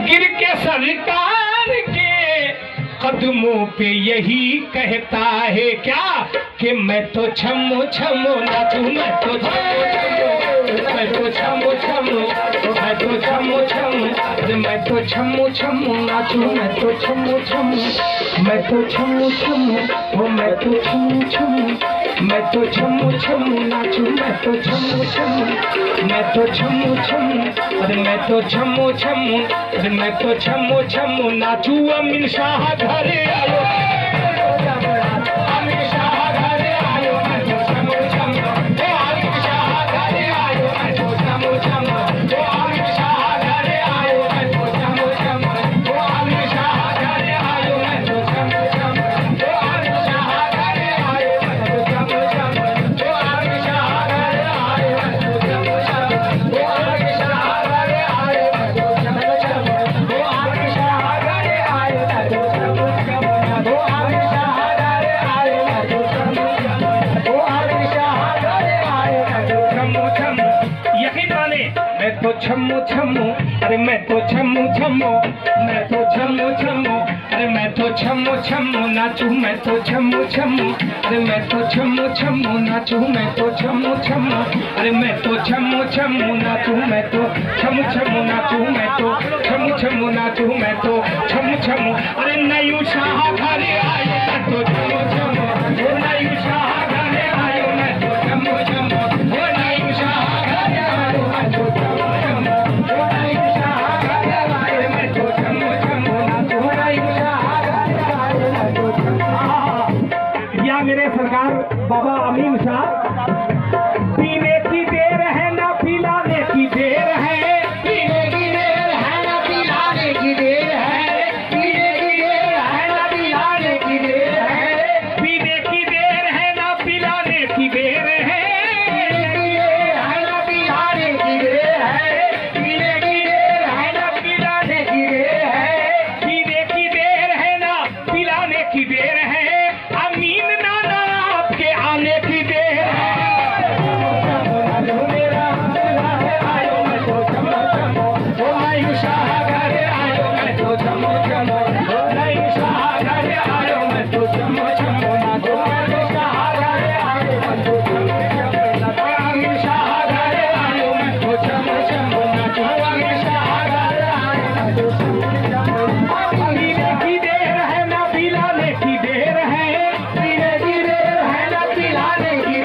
गिर के सरकार के कदमों पे यही कहता है क्या कि मैं तो छमो छमो नाचूं, मैं तो छमो छमो, मैं तो छमो छमो, मैं तो छमो छमो नाचूं, मैं तो छमो छमो, मैं तो छमो छमो, ओ मैं तो छमो छमो, मैं तो छमो छमो नाचूं, मैं तो छमो छमो, मैं तो छमो छमो, अरे मैं तो छमो छमो, अरे मैं तो छमो छमो नाचूं। अमीन शाह घर आयो, अमीन शाह घर आयो, मैं तो छमो छमो, ओ अमीन शाह घर आयो, मैं तो छमो छमो, ओ अमीन शाह घर आयो, मैं तो छमो छमो, ओ अमीन शाह घर आयो, मैं तो छमो छमो, ओ अमीन शाह घर आयो, मैं तो छमो छमो, ओ अमीन शाह घर आयो, मैं तो छमो छमो, ओ अमीन शाह घर आयो, मैं तो छमो छमो, ओ अमीन शाह घर आयो, मैं तो छमो छमो, ओ अमीन शाह घर आयो, मैं तो छमो छमो, ओ अमीन शाह घर आयो, मैं तो छमो छमो। यकीन माने मैं तो छमो छमो, अरे मैं तो छमो छमो, मैं तो छमो छमो, अरे मैं तो छमो छमो नाचूं, मैं तो छमो छमो, अरे मैं तो छमो छमो नाचूं, मैं तो छमो छमो, अरे मैं तो छमो छमो नाचूं, मैं तो छमो छमो नाचूं, मैं तो छमो छमो नाचूं, मैं तो छमो छमो, अरे नयू शाह